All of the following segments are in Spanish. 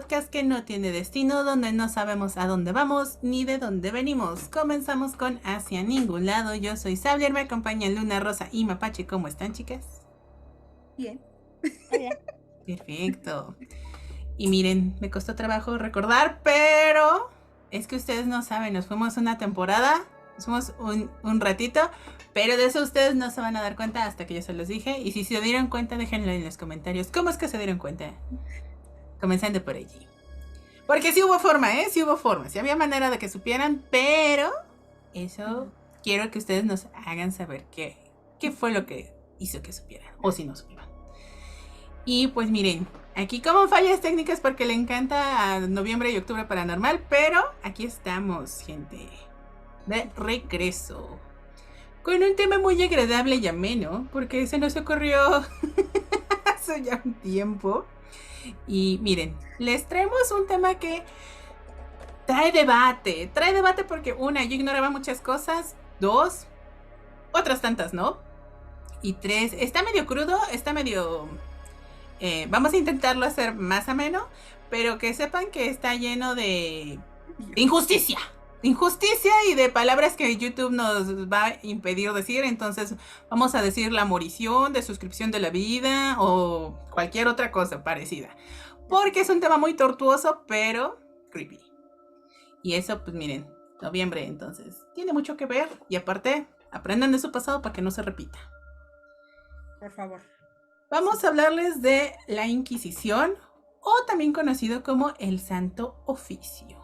podcast que no tiene destino, donde no sabemos a dónde vamos ni de dónde venimos. Comenzamos con Hacia Ningún Lado. Yo soy Xavier, me acompañan Luna, Rosa y Mapache. ¿Cómo están, chicas? Bien. Hola. Perfecto. Y miren, me costó trabajo recordar, pero es que ustedes no saben, nos fuimos una temporada, nos fuimos un ratito, pero de eso ustedes no se van a dar cuenta hasta que yo se los dije. Y si se dieron cuenta, déjenlo en los comentarios. ¿Cómo es que se dieron cuenta? Comenzando por allí. Porque sí hubo forma, ¿eh? Sí hubo forma. Sí había manera de que supieran, pero eso quiero que ustedes nos hagan saber qué fue lo que hizo que supieran. O si no supieran. Y pues miren, aquí como fallas técnicas porque le encanta a noviembre y octubre paranormal, pero aquí estamos, gente. De regreso. Con un tema muy agradable y ameno, porque se nos ocurrió hace ya un tiempo. Y miren, les traemos un tema que trae debate porque una, yo ignoraba muchas cosas, dos, otras tantas no, y tres, está medio crudo, está medio... vamos a intentarlo hacer más ameno, pero que sepan que está lleno de injusticia y de palabras que YouTube nos va a impedir decir. Entonces vamos a decir la morición, de suscripción de la vida o cualquier otra cosa parecida, porque es un tema muy tortuoso pero creepy. Y eso pues miren, noviembre entonces tiene mucho que ver, y aparte aprendan de su pasado para que no se repita. Por favor. Vamos a hablarles de la Inquisición, o también conocido como el Santo Oficio.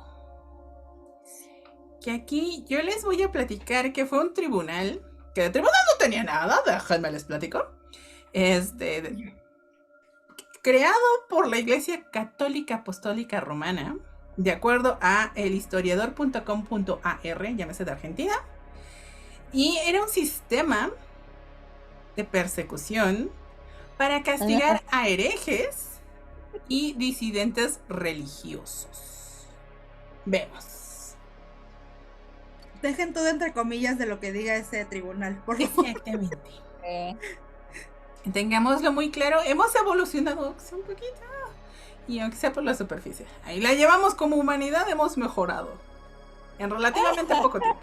Que aquí yo les voy a platicar que fue un tribunal, que de tribunal no tenía nada, déjenme les platico. Creado por la Iglesia Católica Apostólica Romana, de acuerdo a elhistoriador.com.ar, llámese de Argentina, y era un sistema de persecución para castigar a herejes y disidentes religiosos. Vemos. Dejen todo entre comillas de lo que diga ese tribunal, por favor. Exactamente. Tengámoslo muy claro, hemos evolucionado un poquito, y aunque sea por la superficie, ahí la llevamos como humanidad, hemos mejorado en relativamente poco tiempo.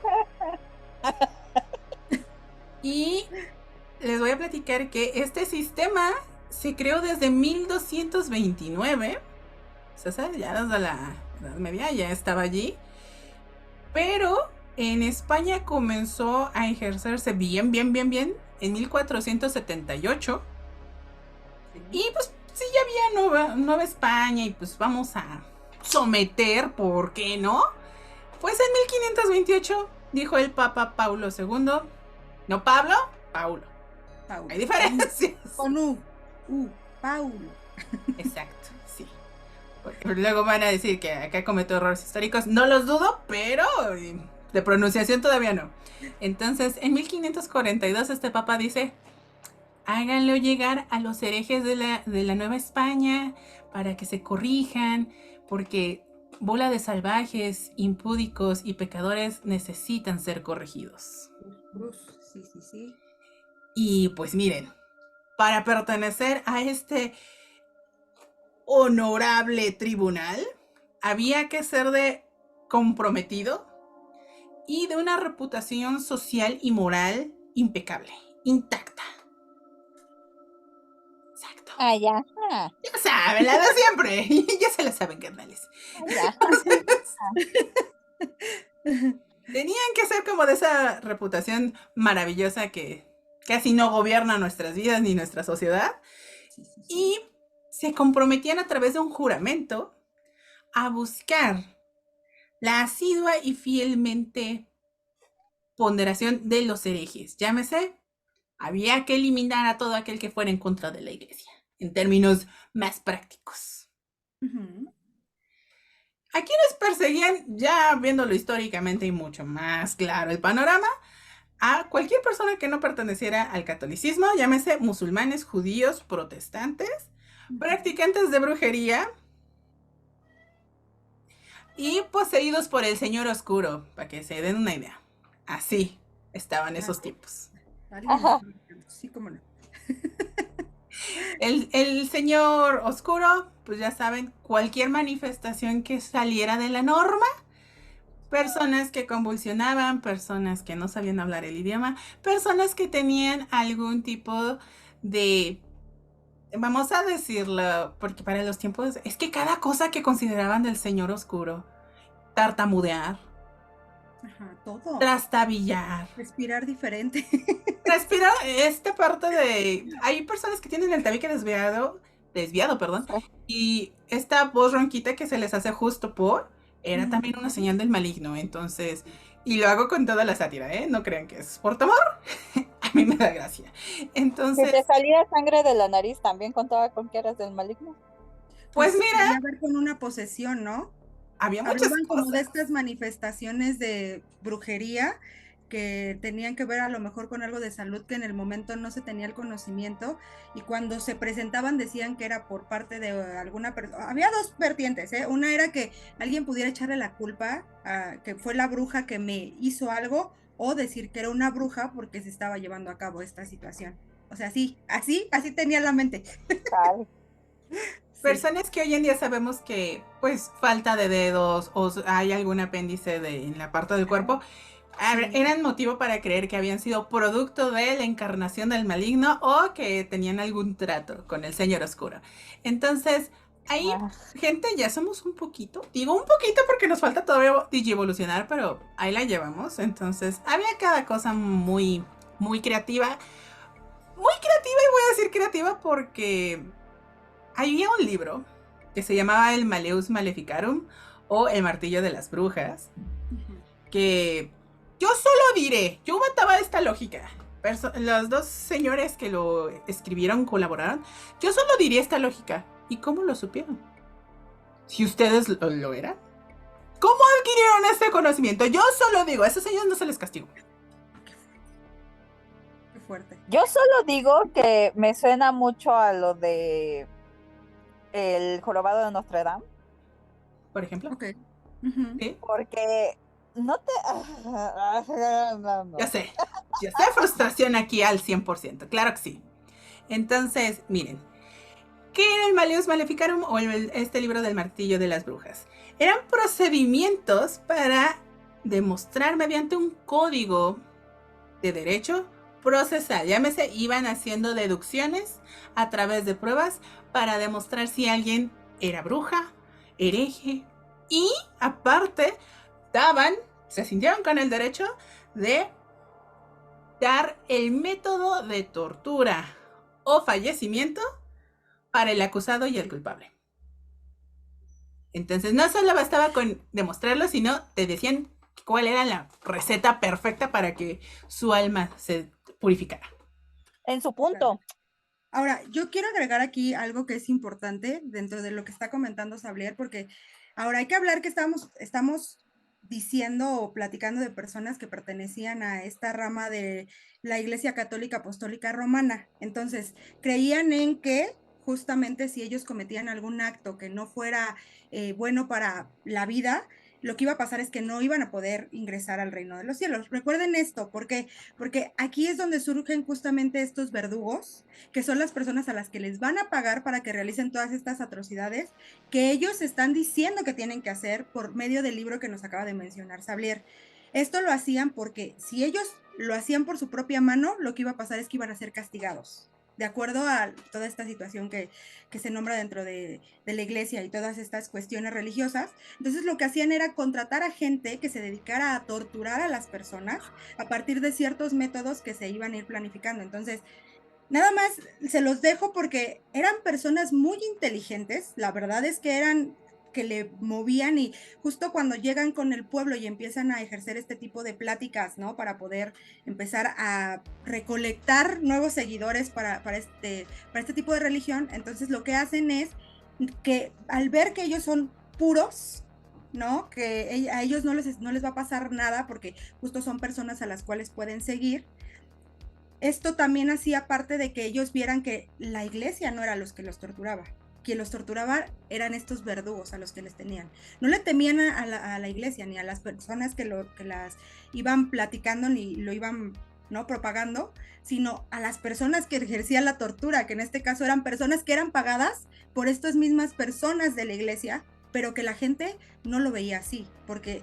Y les voy a platicar que este sistema se creó desde 1229, o sea, ya desde la Edad Media ya estaba allí, pero en España comenzó a ejercerse bien en 1478. Y pues sí, ya había Nueva España, y pues vamos a someter, ¿por qué no? Pues en 1528 dijo el Papa Paulo II, no Pablo, Paulo. Hay diferencias. Con Paulo. Exacto, sí. Porque luego van a decir que acá cometió errores históricos, no los dudo, pero de pronunciación todavía no. Entonces, en 1542 este Papa dice: háganlo llegar a los herejes de la Nueva España para que se corrijan, porque bola de salvajes, impúdicos y pecadores necesitan ser corregidos. Bruce, sí. Y pues miren, para pertenecer a este honorable tribunal, había que ser de comprometido y de una reputación social y moral impecable, intacta. Exacto. Ya. Ya saben, la de siempre. Ya se la saben, carnales. Ya. Tenían que ser como de esa reputación maravillosa que casi no gobierna nuestras vidas ni nuestra sociedad. Sí. Y se comprometían a través de un juramento a buscar la asidua y fielmente ponderación de los herejes. Llámese, había que eliminar a todo aquel que fuera en contra de la iglesia, en términos más prácticos. ¿A quiénes perseguían? Ya viéndolo históricamente y mucho más claro el panorama, a cualquier persona que no perteneciera al catolicismo, llámese musulmanes, judíos, protestantes, practicantes de brujería y poseídos por el Señor Oscuro, para que se den una idea. Así estaban esos tipos. Sí, cómo no. El señor oscuro, pues ya saben, cualquier manifestación que saliera de la norma, personas que convulsionaban, personas que no sabían hablar el idioma, personas que tenían algún tipo de, vamos a decirlo, porque para los tiempos, es que cada cosa que consideraban del señor oscuro, tartamudear, Ajá, todo. trastabillar, Respirar diferente. respirar esta parte de, hay personas que tienen el tabique desviado, perdón, Sí. y esta voz ronquita que se les hace justo por, era también una Ujú. señal del maligno, entonces, y lo hago con toda la sátira, ¿eh? No crean que es por temor, a mí me da gracia. Si Entonces, te salía sangre de la nariz, ¿también contaba con que eras del maligno? pues Pues mira, tenía que ver con una posesión, ¿no? había muchas Hablaban como de cosas. estas manifestaciones de brujería que tenían que ver a lo mejor con algo de salud que en el momento no se tenía el conocimiento y cuando se presentaban decían que era por parte de alguna persona. Había dos vertientes, ¿eh? Una era que alguien pudiera echarle la culpa a que fue la bruja que me hizo algo o decir que era una bruja porque se estaba llevando a cabo esta situación. O sea, sí, así tenía la mente. Chale. Sí. Personas que hoy en día sabemos que, pues, falta de dedos o hay algún apéndice en la parte del cuerpo, Sí. eran motivo para creer que habían sido producto de la encarnación del maligno o que tenían algún trato con el señor oscuro. Entonces, ahí, Ah, gente, ya somos un poquito, digo un poquito porque nos falta todavía digievolucionar, pero ahí la llevamos. Entonces, había cada cosa muy, muy creativa. Muy creativa, y voy a decir creativa porque había un libro que se llamaba El Maleus Maleficarum o El Martillo de las Brujas, Ujú. que yo solo diré, yo mataba esta lógica. Los dos señores que lo escribieron colaboraron. Yo solo diría esta lógica. ¿Y cómo lo supieron? Si ustedes lo eran. ¿Cómo adquirieron este conocimiento? Yo solo digo, a esos señores no se les castigó. Qué fuerte. yo solo digo que me suena mucho a lo de El jorobado de Notre Dame, Por ejemplo. Ok. Ujú. ¿Sí? porque no te... No. Ya sé frustración aquí al 100%, claro que sí. Entonces, miren, ¿qué era el Maleus Maleficarum o este libro del martillo de las brujas? Eran procedimientos para demostrar mediante un código de derecho procesal. Llámese, iban haciendo deducciones a través de pruebas para demostrar si alguien era bruja, hereje y aparte se sintieron con el derecho de dar el método de tortura o fallecimiento para el acusado y el culpable. Entonces no solo bastaba con demostrarlo, sino te decían cuál era la receta perfecta para que su alma se purificara. En su punto. Ahora, yo quiero agregar aquí algo que es importante dentro de lo que está comentando Sablier, porque ahora hay que hablar que estamos diciendo o platicando de personas que pertenecían a esta rama de la Iglesia Católica Apostólica Romana. Entonces, creían en que justamente si ellos cometían algún acto que no fuera bueno para la vida, lo que iba a pasar es que no iban a poder ingresar al reino de los cielos. Recuerden esto, porque aquí es donde surgen justamente estos verdugos, que son las personas a las que les van a pagar para que realicen todas estas atrocidades que ellos están diciendo que tienen que hacer por medio del libro que nos acaba de mencionar Sablier. Esto lo hacían porque si ellos lo hacían por su propia mano, lo que iba a pasar es que iban a ser castigados. De acuerdo a toda esta situación que se nombra dentro de la iglesia y todas estas cuestiones religiosas, entonces lo que hacían era contratar a gente que se dedicara a torturar a las personas a partir de ciertos métodos que se iban a ir planificando. Entonces, nada más se los dejo porque eran personas muy inteligentes, la verdad es que eran que le movían y justo cuando llegan con el pueblo y empiezan a ejercer este tipo de pláticas, ¿no? Para poder empezar a recolectar nuevos seguidores para este tipo de religión, entonces lo que hacen es que al ver que ellos son puros, ¿no? Que a ellos no les va a pasar nada porque justo son personas a las cuales pueden seguir. Esto también hacía parte de que ellos vieran que la iglesia no era los que los torturaba. Quien los torturaba eran estos verdugos a los que les tenían. No le temían a la iglesia ni a las personas que las iban platicando ni lo iban ¿no? Propagando, sino a las personas que ejercían la tortura, que en este caso eran personas que eran pagadas por estas mismas personas de la iglesia, pero que la gente no lo veía así, porque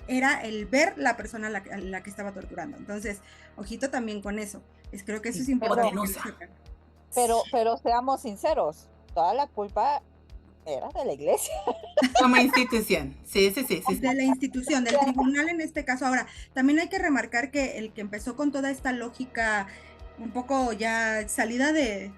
era el ver la persona a la que estaba torturando. Entonces, ojito también con eso. Creo que eso es importante. Pero seamos sinceros, toda la culpa era de la iglesia. Como institución, sí. De la institución, del tribunal en este caso. Ahora, también hay que remarcar que el que empezó con toda esta lógica un poco ya salida de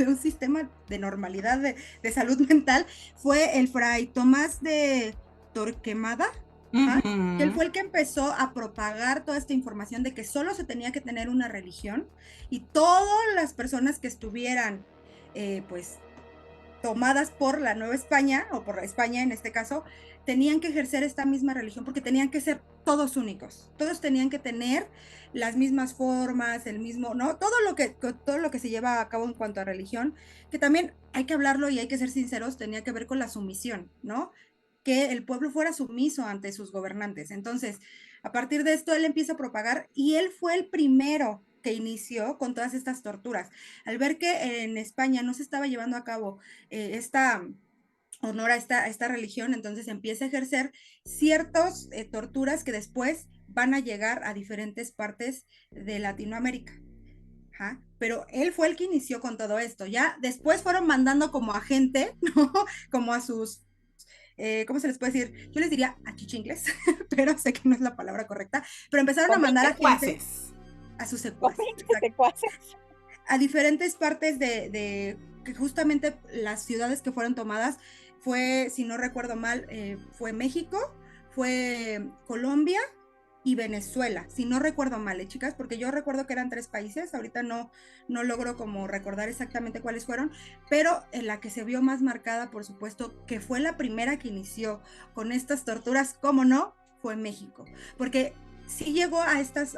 un sistema de normalidad de salud mental fue el fray Tomás de Torquemada, que él fue el que empezó a propagar toda esta información de que solo se tenía que tener una religión y todas las personas que estuvieran pues tomadas por la Nueva España, o por España en este caso, tenían que ejercer esta misma religión porque tenían que ser todos únicos, todos tenían que tener las mismas formas, el mismo, ¿no? Todo lo que se lleva a cabo en cuanto a religión, que también hay que hablarlo y hay que ser sinceros, tenía que ver con la sumisión, ¿no? Que el pueblo fuera sumiso ante sus gobernantes. Entonces, a partir de esto, él empieza a propagar y él fue el primero que inició con todas estas torturas. Al ver que en España no se estaba llevando a cabo esta honor a esta religión, entonces empieza a ejercer ciertas torturas que después van a llegar a diferentes partes de Latinoamérica. Pero él fue el que inició con todo esto. Ya después fueron mandando como a gente, ¿no? Como a sus ¿cómo se les puede decir? Yo les diría achichincles, pero sé que no es la palabra correcta, pero empezaron a mandar a gente, a sus secuaces, a diferentes partes de que justamente las ciudades que fueron tomadas fue, si no recuerdo mal, fue México, fue Colombia y Venezuela, si no recuerdo mal, chicas, porque yo recuerdo que eran 3 países, ahorita no logro como recordar exactamente cuáles fueron, pero en la que se vio más marcada, por supuesto, que fue la primera que inició con estas torturas, ¿cómo no? Fue México, porque sí llegó a estos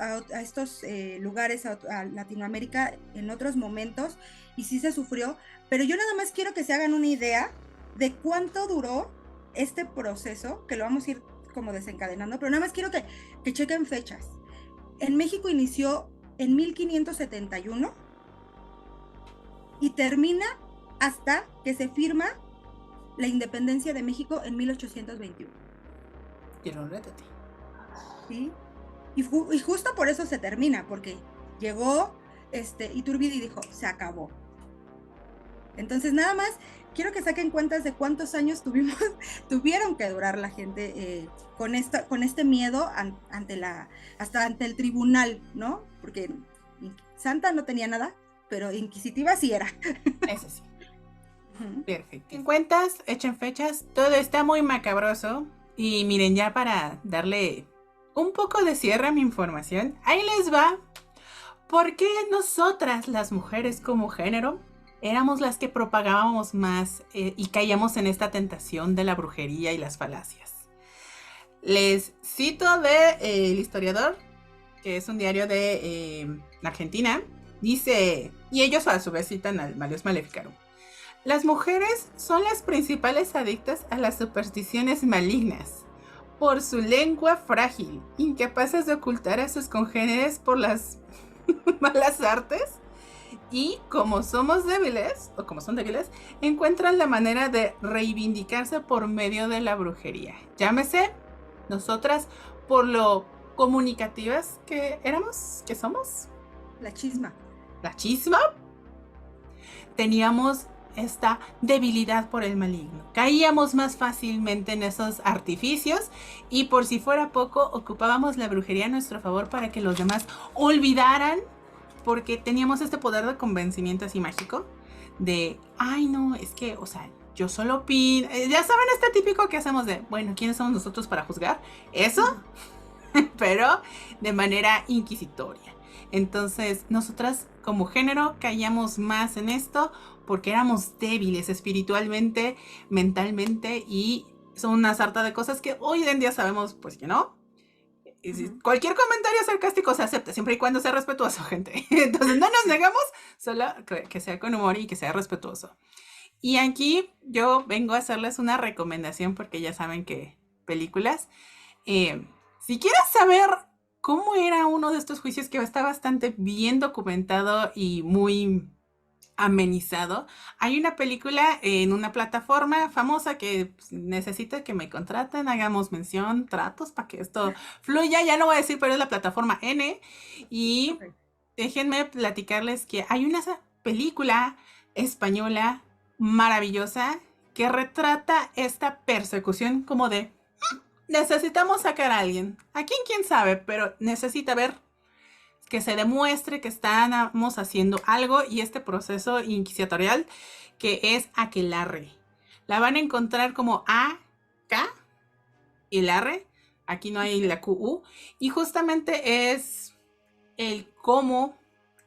lugares, a Latinoamérica en otros momentos, y sí se sufrió, pero yo nada más quiero que se hagan una idea de cuánto duró este proceso, que lo vamos a ir como desencadenando, pero nada más quiero que chequen fechas. En México inició en 1571 y termina hasta que se firma la independencia de México en 1821. Quiero rétate. ¿Sí? Y justo por eso se termina, porque llegó Iturbide y dijo, se acabó. Entonces nada más quiero que saquen cuentas de cuántos años tuvieron que durar la gente con este miedo hasta ante el tribunal, ¿no? Porque Santa no tenía nada, pero inquisitiva sí era. Eso sí. Perfecto. En cuentas, echen fechas, todo está muy macabroso. Y miren, ya para darle un poco de cierre a mi información, ahí les va. ¿Por qué nosotras, las mujeres como género, éramos las que propagábamos más y caíamos en esta tentación de la brujería y las falacias? Les cito de El Historiador, que es un diario de Argentina. Dice, y ellos a su vez citan al Malleus Maleficarum: las mujeres son las principales adictas a las supersticiones malignas, por su lengua frágil, incapaces de ocultar a sus congéneres por las malas artes. Y como somos débiles, o como son débiles, encuentran la manera de reivindicarse por medio de la brujería. Llámese, nosotras, por lo comunicativas que éramos, que somos. La chisma. La chisma. Teníamos esta debilidad por el maligno. Caíamos más fácilmente en esos artificios y por si fuera poco, ocupábamos la brujería a nuestro favor para que los demás olvidaran, porque teníamos este poder de convencimiento así mágico de, ay no, es que, o sea, yo solo opino. Ya saben, este típico que hacemos de, bueno, ¿quiénes somos nosotros para juzgar? Eso, pero de manera inquisitoria. Entonces, nosotras como género caíamos más en esto porque éramos débiles espiritualmente, mentalmente, y son una sarta de cosas que hoy en día sabemos, pues que no. Cualquier comentario sarcástico se acepta, siempre y cuando sea respetuoso, gente. Entonces no nos negamos, solo que sea con humor y que sea respetuoso. Y aquí yo vengo a hacerles una recomendación, porque ya saben que películas. Si quieres saber cómo era uno de estos juicios que está bastante bien documentado y muy amenizado. Hay una película en una plataforma famosa que pues, necesito que me contraten, hagamos mención, tratos para que esto fluya. Ya no voy a decir, pero es la plataforma N. Y Ok. déjenme platicarles que hay una película española maravillosa que retrata esta persecución como de necesitamos sacar a alguien. ¿A quién sabe? Pero necesita ver que se demuestre que estamos haciendo algo y este proceso inquisitorial que es aquelarre. La van a encontrar como A-K y larre. Aquí no hay la QU. Y justamente es el cómo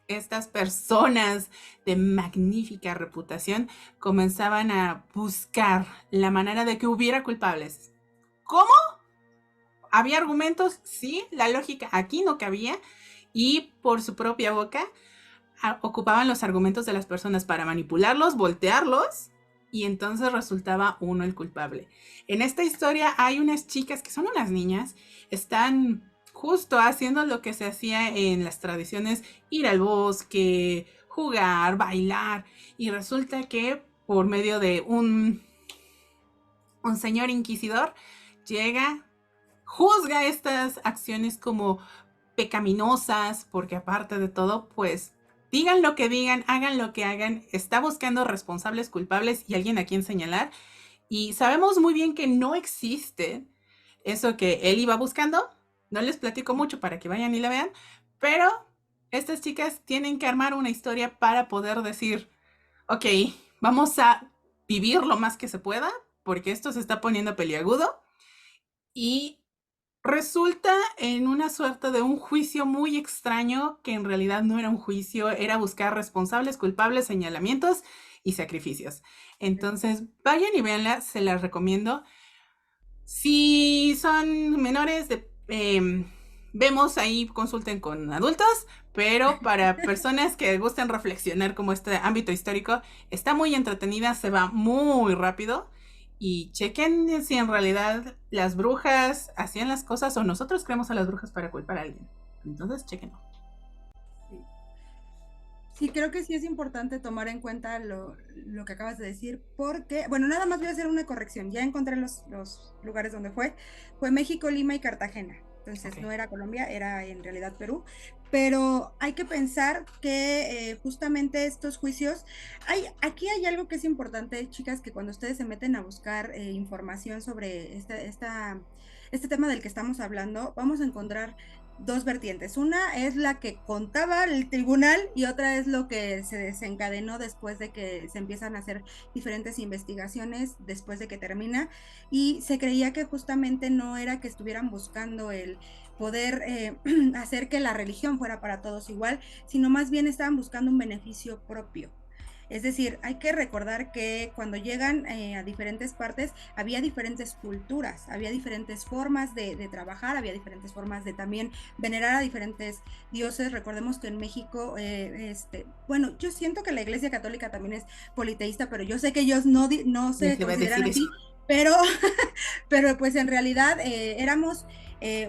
estas personas de magnífica reputación comenzaban a buscar la manera de que hubiera culpables. ¿Cómo? ¿Había argumentos? Sí, la lógica aquí no cabía y por su propia boca ocupaban los argumentos de las personas para manipularlos, voltearlos y entonces resultaba uno el culpable. En esta historia hay unas chicas que son unas niñas, están justo haciendo lo que se hacía en las tradiciones, ir al bosque, jugar, bailar y resulta que por medio de un señor inquisidor llega, juzga estas acciones como pecaminosas, porque aparte de todo, pues digan lo que digan, hagan lo que hagan, está buscando responsables, culpables y alguien a quien señalar. Y sabemos muy bien que no existe eso que él iba buscando. No les platico mucho para que vayan y la vean, pero estas chicas tienen que armar una historia para poder decir, ok, vamos a vivir lo más que se pueda, porque esto se está poniendo peliagudo. Y resulta en una suerte de un juicio muy extraño que en realidad no era un juicio, era buscar responsables, culpables, señalamientos y sacrificios. Entonces, vayan y véanla, se las recomiendo. Si son menores, vemos ahí, consulten con adultos, pero para personas que gusten reflexionar como este ámbito histórico, está muy entretenida, se va muy rápido. Y chequen si en realidad las brujas hacían las cosas o nosotros creemos a las brujas para culpar a alguien. Entonces, chequenlo. Sí. Sí, creo que sí es importante tomar en cuenta lo que acabas de decir, porque, bueno, nada más voy a hacer una corrección. Ya encontré los lugares donde fue. Fue México, Lima y Cartagena. Entonces, Ok. no era Colombia, era en realidad Perú. Pero hay que pensar que justamente estos juicios, aquí hay algo que es importante, chicas, que cuando ustedes se meten a buscar información sobre este tema del que estamos hablando, vamos a encontrar dos vertientes. Una es la que contaba el tribunal y otra es lo que se desencadenó después de que se empiezan a hacer diferentes investigaciones, después de que termina. Y se creía que justamente no era que estuvieran buscando el poder hacer que la religión fuera para todos igual, sino más bien estaban buscando un beneficio propio. Es decir, hay que recordar que cuando llegan a diferentes partes había diferentes culturas, había diferentes formas de trabajar, había diferentes formas de también venerar a diferentes dioses. Recordemos que en México, bueno, yo siento que la Iglesia Católica también es politeísta, pero yo sé que ellos no se consideran así, pero, pero pues en realidad éramos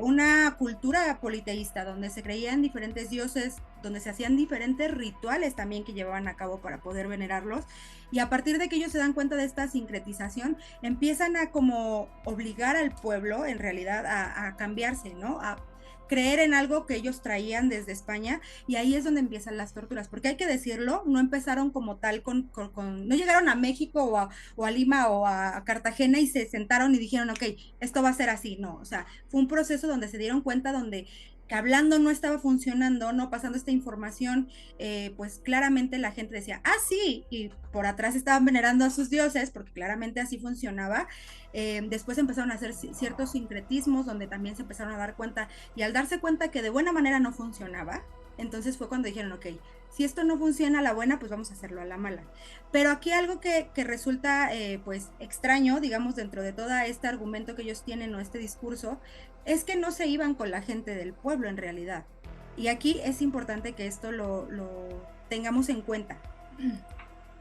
una cultura politeísta donde se creían diferentes dioses, donde se hacían diferentes rituales también que llevaban a cabo para poder venerarlos, y a partir de que ellos se dan cuenta de esta sincretización, empiezan a como obligar al pueblo en realidad a cambiarse, ¿no? A creer en algo que ellos traían desde España, y ahí es donde empiezan las torturas, porque hay que decirlo, no empezaron como tal no llegaron a México o a Lima o a Cartagena y se sentaron y dijeron, ok, esto va a ser así, no, o sea, fue un proceso donde se dieron cuenta, donde que hablando no estaba funcionando, no pasando esta información, pues claramente la gente decía, ah, sí, y por atrás estaban venerando a sus dioses, porque claramente así funcionaba. Después empezaron a hacer ciertos sincretismos, donde también se empezaron a dar cuenta, y al darse cuenta que de buena manera no funcionaba, entonces fue cuando dijeron, ok, si esto no funciona a la buena, pues vamos a hacerlo a la mala. Pero aquí algo que resulta pues extraño, digamos, dentro de todo este argumento que ellos tienen o este discurso, es que no se iban con la gente del pueblo en realidad. Y aquí es importante que esto lo tengamos en cuenta.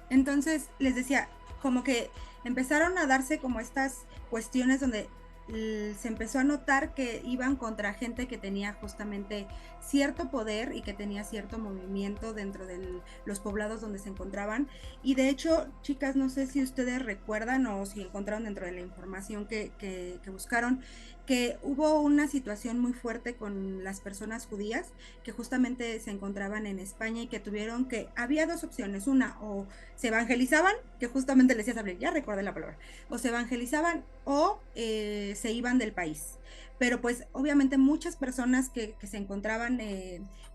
Entonces, les decía, como que empezaron a darse como estas cuestiones donde se empezó a notar que iban contra gente que tenía justamente cierto poder y que tenía cierto movimiento dentro de los poblados donde se encontraban. Y de hecho, chicas, no sé si ustedes recuerdan o si encontraron dentro de la información que buscaron, que hubo una situación muy fuerte con las personas judías que justamente se encontraban en España y que tuvieron que, había dos opciones, una, o se evangelizaban, que justamente les decía Sablé, ya recordé la palabra, o se evangelizaban o se iban del país. Pero pues obviamente muchas personas que se encontraban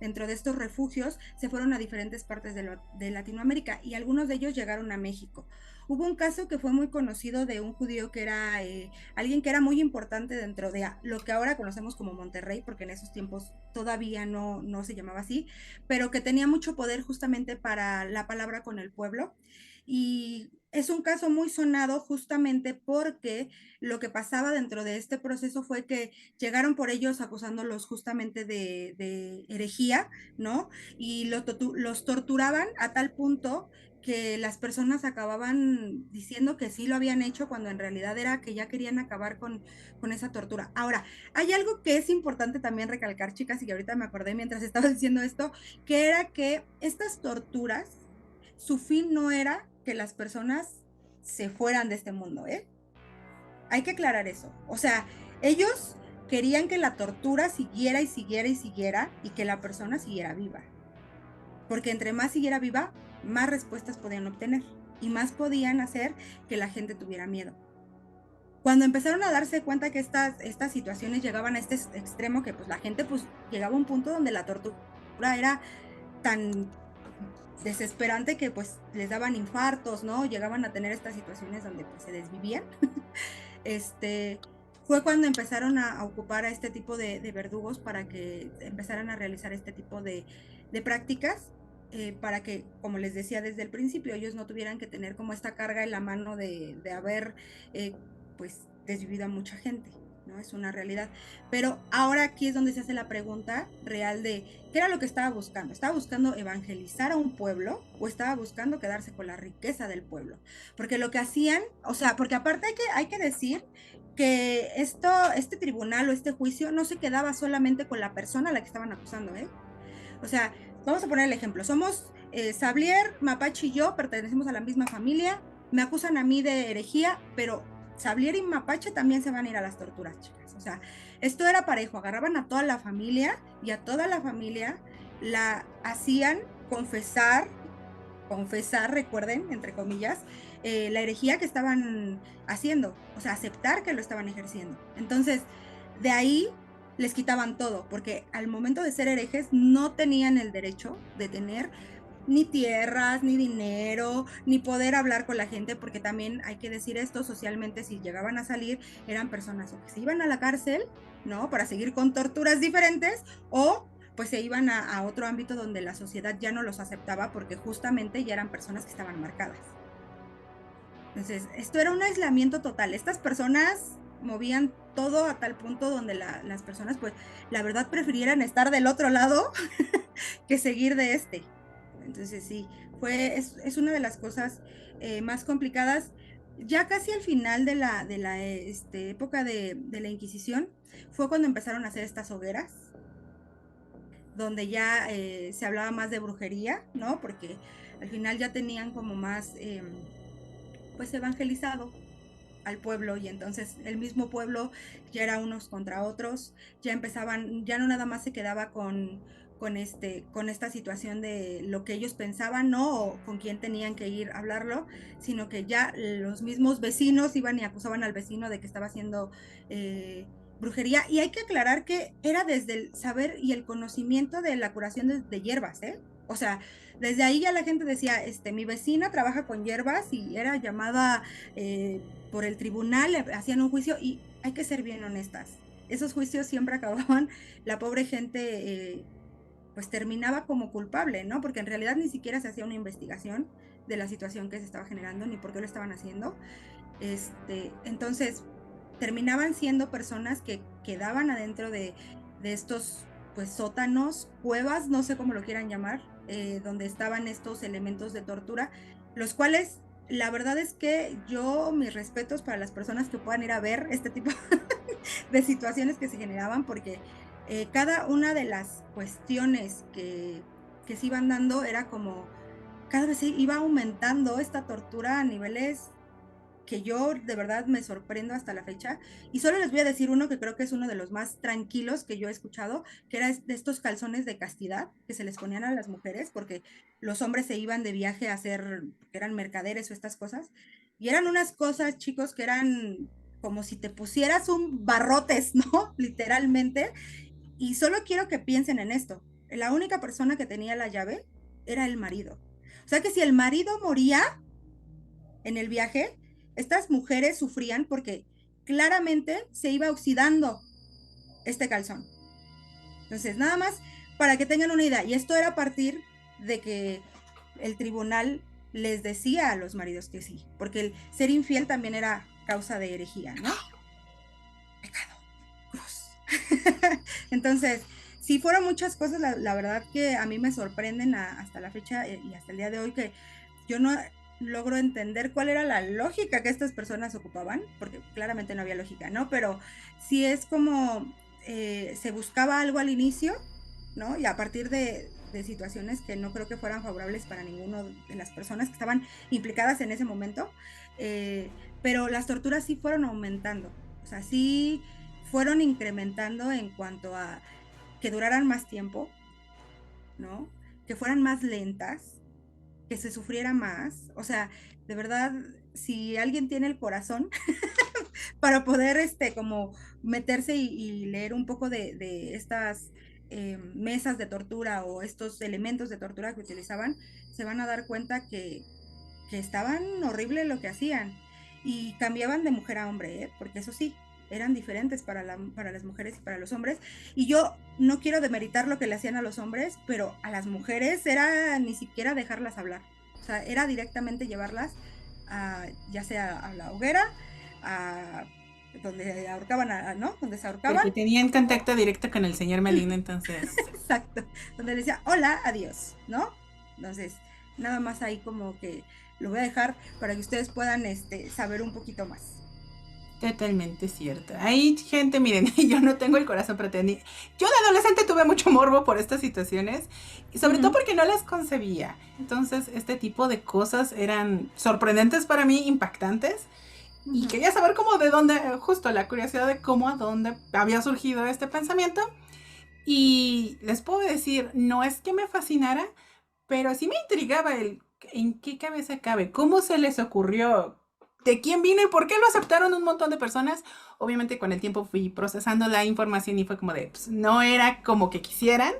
dentro de estos refugios se fueron a diferentes partes de Latinoamérica y algunos de ellos llegaron a México. Hubo un caso que fue muy conocido de un judío que era alguien que era muy importante dentro de lo que ahora conocemos como Monterrey, porque en esos tiempos todavía no se llamaba así, pero que tenía mucho poder justamente para la palabra con el pueblo. Y es un caso muy sonado justamente porque lo que pasaba dentro de este proceso fue que llegaron por ellos acusándolos justamente de herejía, ¿no? Y los torturaban a tal punto que las personas acababan diciendo que sí lo habían hecho cuando en realidad era que ya querían acabar con esa tortura. Ahora, hay algo que es importante también recalcar, chicas, y que ahorita me acordé mientras estaba diciendo esto, que era que estas torturas, su fin no era que las personas se fueran de este mundo, ¿eh? Hay que aclarar eso. O sea, ellos querían que la tortura siguiera y siguiera y siguiera y que la persona siguiera viva. Porque entre más siguiera viva, más respuestas podían obtener y más podían hacer que la gente tuviera miedo. Cuando empezaron a darse cuenta que estas situaciones llegaban a este extremo, que pues la gente pues llegaba a un punto donde la tortura era tan desesperante que pues les daban infartos, ¿no? Llegaban a tener estas situaciones donde pues se desvivían. Fue cuando empezaron a ocupar a este tipo de verdugos para que empezaran a realizar este tipo de prácticas, para que, como les decía desde el principio, ellos no tuvieran que tener como esta carga en la mano de haber pues desvivido a mucha gente, ¿no? Es una realidad. Pero ahora aquí es donde se hace la pregunta real de ¿qué era lo que estaba buscando? ¿Estaba buscando evangelizar a un pueblo o estaba buscando quedarse con la riqueza del pueblo? Porque lo que hacían, o sea, porque aparte hay que decir que este tribunal o este juicio no se quedaba solamente con la persona a la que estaban acusando, ¿eh? O sea, vamos a poner el ejemplo. Somos Sablier, Mapache y yo, pertenecemos a la misma familia, me acusan a mí de herejía, pero Sablier y Mapache también se van a ir a las torturas, chicas. O sea, esto era parejo, agarraban a toda la familia y a toda la familia la hacían confesar, recuerden, entre comillas, la herejía que estaban haciendo, o sea, aceptar que lo estaban ejerciendo. Entonces, de ahí les quitaban todo, porque al momento de ser herejes no tenían el derecho de tener ni tierras, ni dinero, ni poder hablar con la gente, porque también hay que decir esto, socialmente si llegaban a salir eran personas o que se iban a la cárcel, ¿no? Para seguir con torturas diferentes, o pues se iban a otro ámbito donde la sociedad ya no los aceptaba porque justamente ya eran personas que estaban marcadas. Entonces, esto era un aislamiento total. Estas personas movían todo a tal punto donde las personas, pues, la verdad prefirieran estar del otro lado que seguir de este. Entonces, sí, es una de las cosas más complicadas. Ya casi al final de la época de la Inquisición, fue cuando empezaron a hacer estas hogueras, donde ya se hablaba más de brujería, ¿no? Porque al final ya tenían como más, pues, evangelizado al pueblo y entonces el mismo pueblo ya era unos contra otros, ya empezaban, ya no nada más se quedaba con esta situación de lo que ellos pensaban, ¿no? O con quién tenían que ir a hablarlo, sino que ya los mismos vecinos iban y acusaban al vecino de que estaba haciendo brujería. Y hay que aclarar que era desde el saber y el conocimiento de la curación de hierbas, ¿eh? O sea, desde ahí ya la gente decía, mi vecina trabaja con hierbas y era llamada por el tribunal, hacían un juicio y hay que ser bien honestas. Esos juicios siempre acababan, la pobre gente pues terminaba como culpable, ¿no? Porque en realidad ni siquiera se hacía una investigación de la situación que se estaba generando ni por qué lo estaban haciendo. Entonces, terminaban siendo personas que quedaban adentro de estos pues sótanos, cuevas, no sé cómo lo quieran llamar, donde estaban estos elementos de tortura, los cuales la verdad es que yo mis respetos para las personas que puedan ir a ver este tipo de situaciones que se generaban, porque cada una de las cuestiones que se iban dando era como, cada vez iba aumentando esta tortura a niveles que yo de verdad me sorprendo hasta la fecha. Y solo les voy a decir uno que creo que es uno de los más tranquilos que yo he escuchado, que era de estos calzones de castidad que se les ponían a las mujeres porque los hombres se iban de viaje a hacer, que eran mercaderes o estas cosas. Y eran unas cosas, chicos, que eran como si te pusieras un barrotes, ¿no? Literalmente. Y solo quiero que piensen en esto. La única persona que tenía la llave era el marido. O sea que si el marido moría en el viaje, estas mujeres sufrían porque claramente se iba oxidando este calzón. Entonces, nada más para que tengan una idea. Y esto era a partir de que el tribunal les decía a los maridos que sí, porque el ser infiel también era causa de herejía, ¿no? Pecado, cruz. Entonces, sí fueron muchas cosas, la verdad que a mí me sorprenden hasta la fecha y hasta el día de hoy, que yo no logro entender cuál era la lógica que estas personas ocupaban, porque claramente no había lógica, ¿no? Pero sí es como se buscaba algo al inicio, ¿no? Y a partir de situaciones que no creo que fueran favorables para ninguno de las personas que estaban implicadas en ese momento, pero las torturas sí fueron aumentando, o sea, sí fueron incrementando en cuanto a que duraran más tiempo, ¿no? Que fueran más lentas, que se sufriera más. O sea, de verdad, si alguien tiene el corazón para poder como meterse y leer un poco de estas mesas de tortura o estos elementos de tortura que utilizaban, se van a dar cuenta que estaban horrible lo que hacían y cambiaban de mujer a hombre, porque eso sí, eran diferentes para las mujeres y para los hombres. Y yo no quiero demeritar lo que le hacían a los hombres, pero a las mujeres era ni siquiera dejarlas hablar. O sea, era directamente llevarlas ya sea a la hoguera, a donde ahorcaban, ¿no? Donde se ahorcaban. Porque tenían contacto directo con el señor Maligno, entonces. Exacto. Donde le decía, hola, adiós, ¿no? Entonces, nada más ahí como que lo voy a dejar para que ustedes puedan saber un poquito más. Totalmente cierto. Hay gente, miren, yo no tengo el corazón pretendido. Yo de adolescente tuve mucho morbo por estas situaciones, y sobre todo porque no las concebía. Entonces, este tipo de cosas eran sorprendentes para mí, impactantes. Y quería saber cómo, de dónde, justo la curiosidad de cómo, a dónde había surgido este pensamiento. Y les puedo decir, no es que me fascinara, pero sí me intrigaba el en qué cabeza cabe, cómo se les ocurrió, de quién vino y por qué lo aceptaron un montón de personas. Obviamente con el tiempo fui procesando la información y fue como de, pues, no era como que quisieran,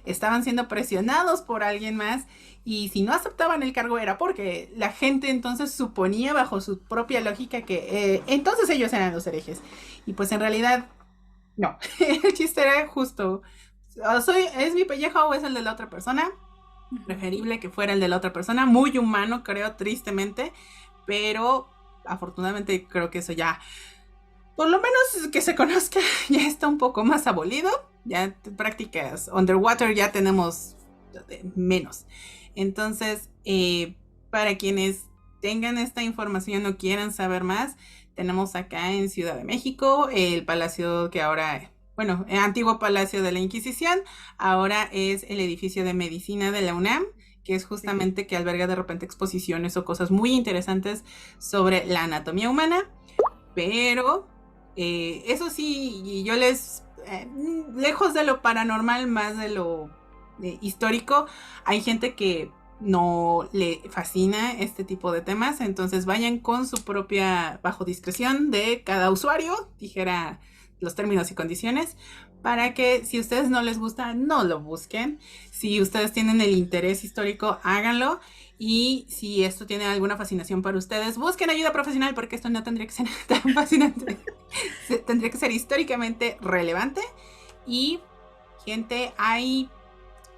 estaban siendo presionados por alguien más, y si no aceptaban el cargo era porque la gente entonces suponía bajo su propia lógica que entonces ellos eran los herejes. Y pues en realidad, no. El chiste era justo, ¿es mi pellejo o es el de la otra persona? Preferible que fuera el de la otra persona, muy humano creo, tristemente, pero afortunadamente creo que eso ya, por lo menos que se conozca, ya está un poco más abolido. Ya prácticas underwater ya tenemos menos. Entonces, para quienes tengan esta información o quieran saber más, tenemos acá en Ciudad de México el palacio que ahora, bueno, el antiguo Palacio de la Inquisición, ahora es el edificio de medicina de la UNAM, que es justamente que alberga de repente exposiciones o cosas muy interesantes sobre la anatomía humana. Pero eso sí, yo lejos de lo paranormal, más de lo histórico, hay gente que no le fascina este tipo de temas, entonces vayan con su propia, bajo discreción de cada usuario, dijera los términos y condiciones, para que si a ustedes no les gusta, no lo busquen. Si ustedes tienen el interés histórico, háganlo. Y si esto tiene alguna fascinación para ustedes, busquen ayuda profesional, porque esto no tendría que ser tan fascinante. Tendría que ser históricamente relevante. Y, gente, hay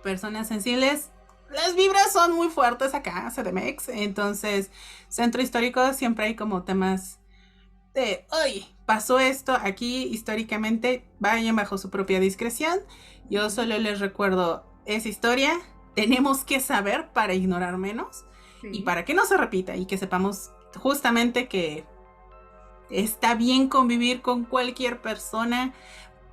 personas sensibles. Las vibras son muy fuertes acá, CDMX. Entonces, centro histórico siempre hay como temas de, oye, pasó esto aquí históricamente, vayan bajo su propia discreción. Yo solo les recuerdo esa historia. Tenemos que saber para ignorar menos, sí, y para que no se repita y que sepamos justamente que Está bien convivir con cualquier persona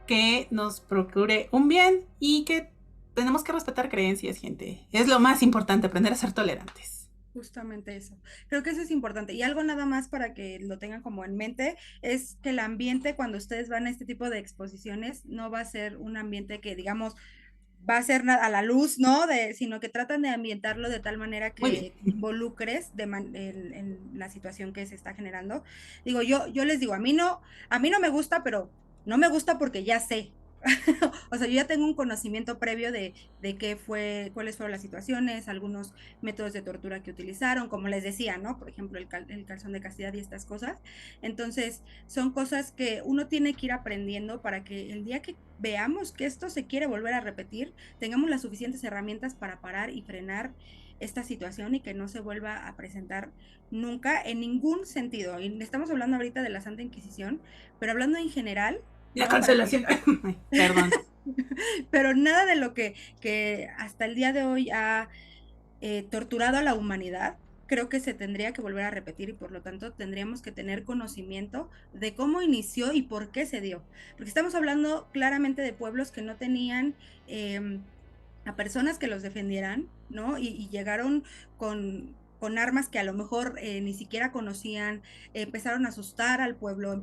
que nos procure un bien y que tenemos que respetar creencias, gente. Es lo más importante, aprender a ser tolerantes. Justamente eso. Creo que eso es importante. Y algo nada más para que lo tengan como en mente, es que el ambiente cuando ustedes van a este tipo de exposiciones no va a ser un ambiente que, digamos, va a ser a la luz, ¿no? Sino que tratan de ambientarlo de tal manera Muy bien. que involucres en la situación que se está generando. Digo, yo les digo, a mí no me gusta, pero no me gusta porque ya sé. O sea, yo ya tengo un conocimiento previo de cuáles fueron las situaciones, algunos métodos de tortura que utilizaron, como les decía, ¿no? Por ejemplo, el calzón de castidad y estas cosas. Entonces, son cosas que uno tiene que ir aprendiendo para que el día que veamos que esto se quiere volver a repetir, tengamos las suficientes herramientas para parar y frenar esta situación y que no se vuelva a presentar nunca en ningún sentido. Y estamos hablando ahorita de la Santa Inquisición, pero hablando en general, La ¿no? cancelación. Ay, perdón. Pero nada de lo que hasta el día de hoy ha torturado a la humanidad, creo que se tendría que volver a repetir y por lo tanto tendríamos que tener conocimiento de cómo inició y por qué se dio. Porque estamos hablando claramente de pueblos que no tenían a personas que los defendieran, ¿no? Y llegaron con armas que a lo mejor ni siquiera conocían, empezaron a asustar al pueblo,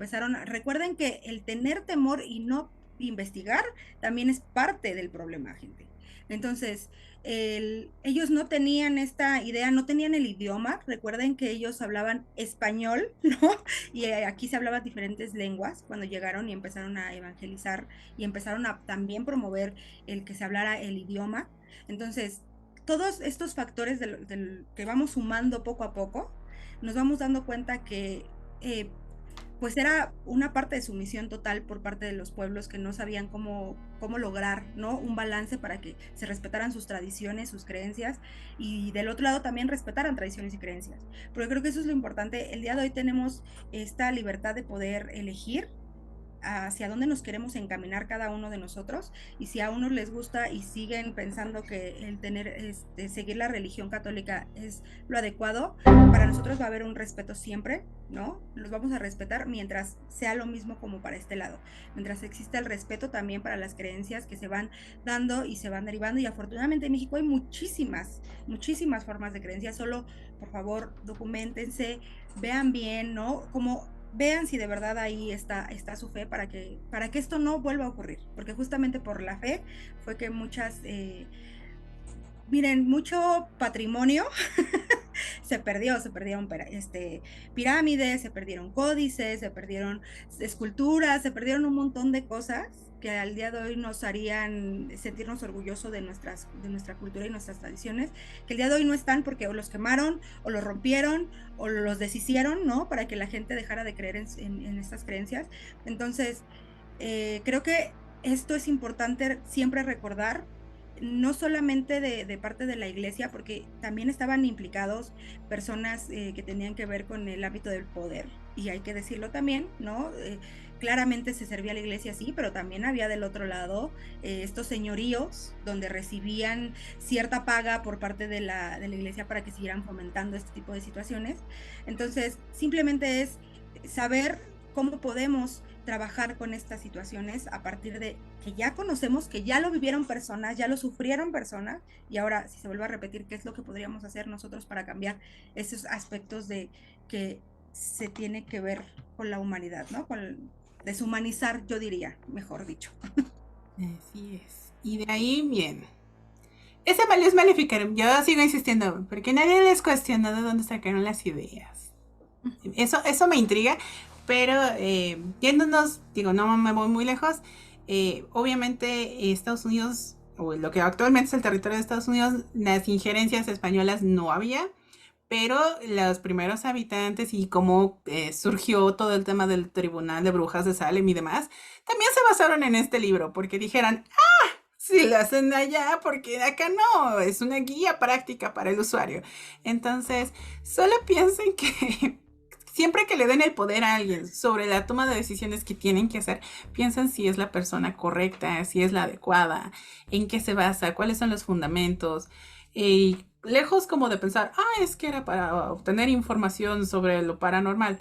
recuerden que el tener temor y no investigar también es parte del problema, gente. Entonces, ellos no tenían esta idea, no tenían el idioma, recuerden que ellos hablaban español, ¿no? Y aquí se hablaban diferentes lenguas cuando llegaron y empezaron a evangelizar y empezaron a también promover el que se hablara el idioma. Entonces, todos estos factores que vamos sumando poco a poco, nos vamos dando cuenta que pues era una parte de sumisión total por parte de los pueblos que no sabían cómo lograr, ¿no? Un balance para que se respetaran sus tradiciones, sus creencias, y del otro lado también respetaran tradiciones y creencias. Porque creo que eso es lo importante. El día de hoy tenemos esta libertad de poder elegir hacia dónde nos queremos encaminar cada uno de nosotros, y si a uno les gusta y siguen pensando que el seguir la religión católica es lo adecuado, para nosotros va a haber un respeto siempre, ¿no? Los vamos a respetar mientras sea lo mismo como para este lado, mientras exista el respeto también para las creencias que se van dando y se van derivando, y afortunadamente en México hay muchísimas formas de creencias. Solo por favor documentense, vean bien, ¿no? Como vean si de verdad ahí está su fe para que esto no vuelva a ocurrir, porque justamente por la fe fue que miren, mucho patrimonio se perdieron pirámides, se perdieron códices, se perdieron esculturas, se perdieron un montón de cosas que al día de hoy nos harían sentirnos orgullosos de nuestra cultura y nuestras tradiciones, que el día de hoy no están porque o los quemaron, o los rompieron, o los deshicieron, ¿no? Para que la gente dejara de creer en estas creencias. Entonces, creo que esto es importante siempre recordar, no solamente de parte de la iglesia, porque también estaban implicados personas que tenían que ver con el ámbito del poder, y hay que decirlo también, ¿no? Claramente se servía a la iglesia, sí, pero también había del otro lado estos señoríos donde recibían cierta paga por parte de la iglesia para que siguieran fomentando este tipo de situaciones. Entonces, simplemente es saber cómo podemos trabajar con estas situaciones a partir de que ya conocemos, que ya lo vivieron personas, ya lo sufrieron personas, y ahora si se vuelve a repetir, ¿qué es lo que podríamos hacer nosotros para cambiar esos aspectos de que se tiene que ver con la humanidad, ¿no? Deshumanizar, yo diría, mejor dicho. Así es. Y de ahí, bien. Ese Malleus Maleficarum, yo sigo insistiendo, porque nadie les cuestionó de dónde sacaron las ideas. Eso me intriga, pero yéndonos, digo, no me voy muy lejos. Obviamente Estados Unidos, o lo que actualmente es el territorio de Estados Unidos, las injerencias españolas no había, pero los primeros habitantes y cómo surgió todo el tema del Tribunal de Brujas de Salem y demás, también se basaron en este libro, porque dijeran, si lo hacen allá, porque acá no, es una guía práctica para el usuario. Entonces, solo piensen que siempre que le den el poder a alguien sobre la toma de decisiones que tienen que hacer, piensen si es la persona correcta, si es la adecuada, en qué se basa, cuáles son los fundamentos. Y lejos como de pensar, es que era para obtener información sobre lo paranormal.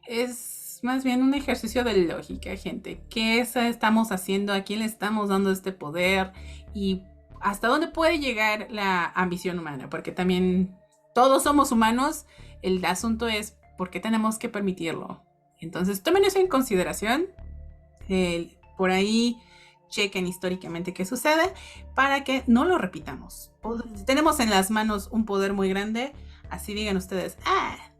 Es Es más bien un ejercicio de lógica, gente. ¿Qué estamos haciendo? ¿A quién le estamos dando este poder? Y hasta dónde puede llegar la ambición humana, porque también todos somos humanos, el asunto es por qué tenemos que permitirlo. Entonces tomen eso en consideración, por ahí chequen históricamente qué sucede para que no lo repitamos. Tenemos en las manos un poder muy grande, así digan ustedes,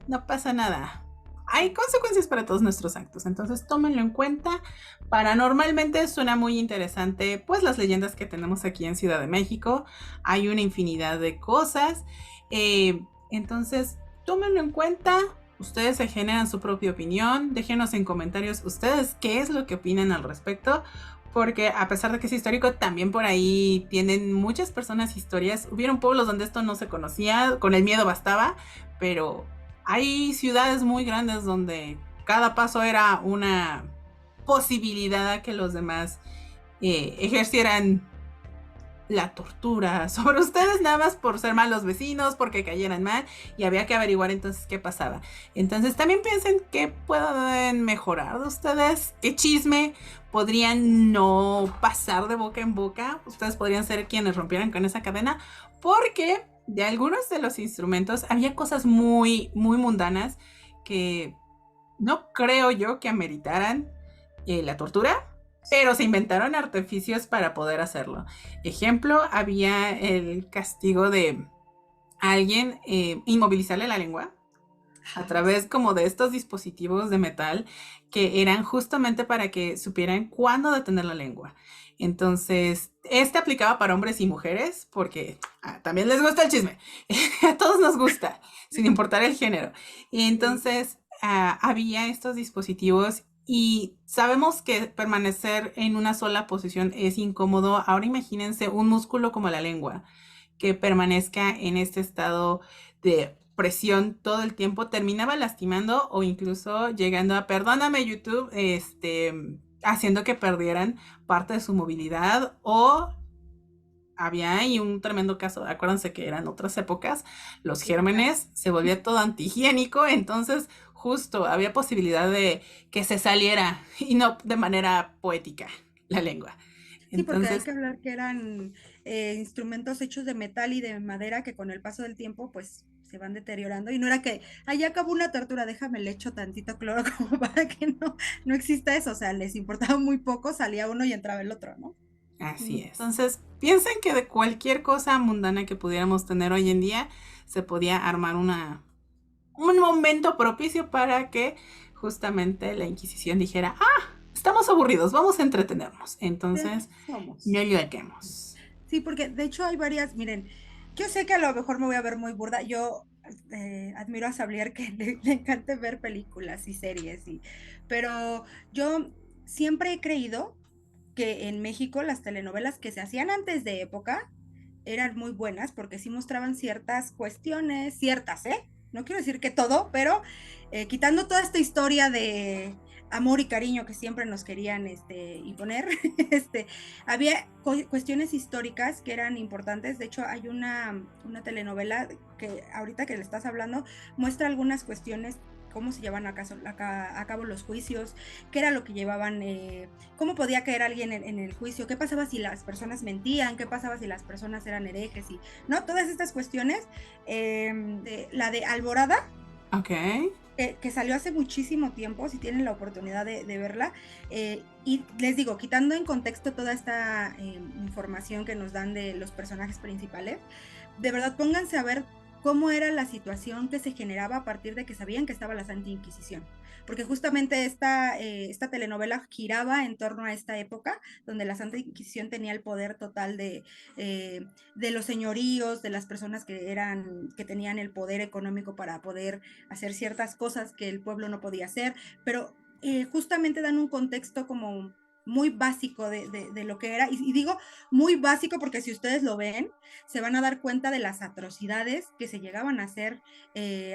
no pasa nada. Hay consecuencias para todos nuestros actos, entonces tómenlo en cuenta. Paranormalmente suena muy interesante, pues las leyendas que tenemos aquí en Ciudad de México, hay una infinidad de cosas, entonces tómenlo en cuenta. Ustedes se generan su propia opinión, déjenos en comentarios ustedes qué es lo que opinan al respecto, porque a pesar de que es histórico, también por ahí tienen muchas personas historias. Hubieron pueblos donde esto no se conocía, con el miedo bastaba, pero hay ciudades muy grandes donde cada paso era una posibilidad a que los demás ejercieran la tortura sobre ustedes nada más por ser malos vecinos, porque cayeran mal y había que averiguar entonces qué pasaba. Entonces también piensen qué pueden mejorar de ustedes, qué chisme podrían no pasar de boca en boca. Ustedes podrían ser quienes rompieran con esa cadena, porque de algunos de los instrumentos había cosas muy, muy mundanas que no creo yo que ameritaran la tortura, pero se inventaron artificios para poder hacerlo. Ejemplo, había el castigo de alguien inmovilizarle la lengua a través como de estos dispositivos de metal que eran justamente para que supieran cuándo detener la lengua. Entonces, este aplicaba para hombres y mujeres porque también les gusta el chisme. A todos nos gusta, sin importar el género. Y entonces había estos dispositivos y sabemos que permanecer en una sola posición es incómodo. Ahora imagínense un músculo como la lengua que permanezca en este estado de presión todo el tiempo, terminaba lastimando o incluso llegando a, perdóname YouTube, haciendo que perdieran parte de su movilidad, o había ahí un tremendo caso, acuérdense que eran otras épocas, los gérmenes, se volvía todo antihigiénico, entonces justo había posibilidad de que se saliera y no de manera poética la lengua. Sí, porque hay que hablar que eran instrumentos hechos de metal y de madera que con el paso del tiempo pues se van deteriorando y no era que, ya acabó una tortura, déjame le echo tantito cloro como para que no exista eso, o sea, les importaba muy poco, salía uno y entraba el otro, ¿no? Así es. Entonces, piensen que de cualquier cosa mundana que pudiéramos tener hoy en día, se podía armar un momento propicio para que justamente la Inquisición dijera, estamos aburridos, vamos a entretenernos. Entonces, no lo hagamos. Sí, porque de hecho hay varias, miren, yo sé que a lo mejor me voy a ver muy burda, yo admiro a Sablier que le encanta ver películas y series, pero yo siempre he creído que en México las telenovelas que se hacían antes de época eran muy buenas porque sí mostraban ciertas cuestiones, ciertas, no quiero decir que todo, pero quitando toda esta historia de amor y cariño que siempre nos querían imponer, había cuestiones históricas que eran importantes. De hecho, hay una telenovela que ahorita que le estás hablando muestra algunas cuestiones, cómo se llevan a cabo los juicios, qué era lo que llevaban, cómo podía caer alguien en el juicio, qué pasaba si las personas mentían, qué pasaba si las personas eran herejes, y no todas estas cuestiones. La de Alborada, que salió hace muchísimo tiempo, si tienen la oportunidad de verla, y les digo, quitando en contexto toda esta información que nos dan de los personajes principales, de verdad pónganse a ver cómo era la situación que se generaba a partir de que sabían que estaba la Santa Inquisición, porque justamente esta telenovela giraba en torno a esta época donde la Santa Inquisición tenía el poder total de los señoríos, de las personas que tenían el poder económico para poder hacer ciertas cosas que el pueblo no podía hacer, pero justamente dan un contexto como muy básico de lo que era, y digo muy básico porque si ustedes lo ven, se van a dar cuenta de las atrocidades que se llegaban a hacer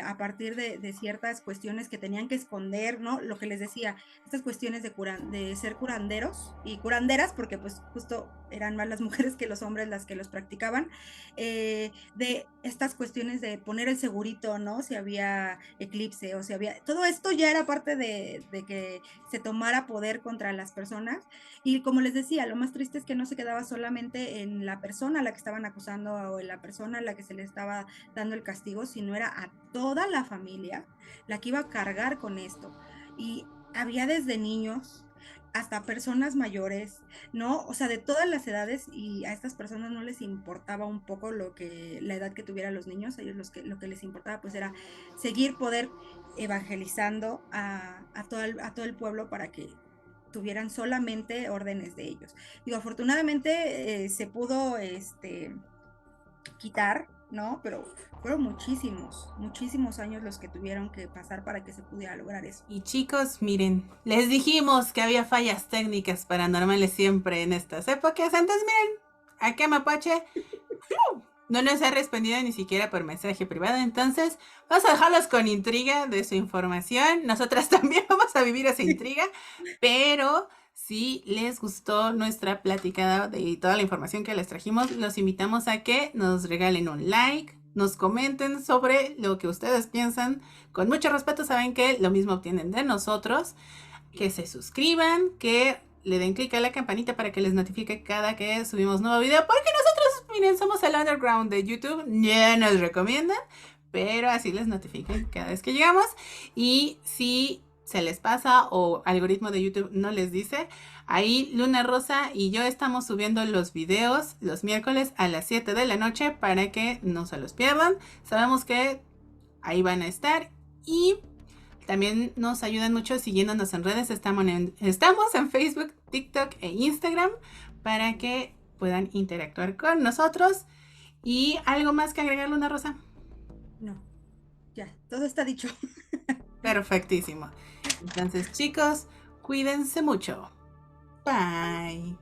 a partir de ciertas cuestiones que tenían que esconder, ¿no? Lo que les decía, estas cuestiones de ser curanderos y curanderas, porque pues justo eran más las mujeres que los hombres las que los practicaban, de estas cuestiones de poner el segurito, ¿no? Si había eclipse o si había... Todo esto ya era parte de que se tomara poder contra las personas, y como les decía, lo más triste es que no se quedaba solamente en la persona a la que estaban acusando o en la persona a la que se le estaba dando el castigo, sino era a toda la familia la que iba a cargar con esto. Y había desde niños hasta personas mayores, ¿no? O sea, de todas las edades, y a estas personas no les importaba un poco la edad que tuvieran los niños, a ellos lo que les importaba pues era seguir poder evangelizando a todo el pueblo para que tuvieran solamente órdenes de ellos. Digo, afortunadamente se pudo quitar, ¿no? Pero fueron muchísimos años los que tuvieron que pasar para que se pudiera lograr eso. Y chicos, miren, les dijimos que había fallas técnicas paranormales siempre en estas épocas. Entonces, miren, aquí a Mapache no nos ha respondido ni siquiera por mensaje privado. Entonces, vamos a dejarlos con intriga de su información. Nosotras también vamos a vivir esa intriga. Pero si les gustó nuestra platicada de toda la información que les trajimos, los invitamos a que nos regalen un like, nos comenten sobre lo que ustedes piensan. Con mucho respeto, saben que lo mismo obtienen de nosotros. Que se suscriban, que le den clic a la campanita para que les notifique cada que subimos nuevo video. Porque nosotros, miren, somos el underground de YouTube. Ya nos recomiendan, pero así les notifican cada vez que llegamos. Y si se les pasa o algoritmo de YouTube no les dice, ahí Luna Rosa y yo estamos subiendo los videos los miércoles a las 7 de la noche para que no se los pierdan. Sabemos que ahí van a estar y también nos ayudan mucho siguiéndonos en redes. Estamos en Facebook, TikTok e Instagram para que puedan interactuar con nosotros. ¿Y algo más que agregar, Luna Rosa? No, ya, todo está dicho. Perfectísimo. Entonces, chicos, cuídense mucho. Bye.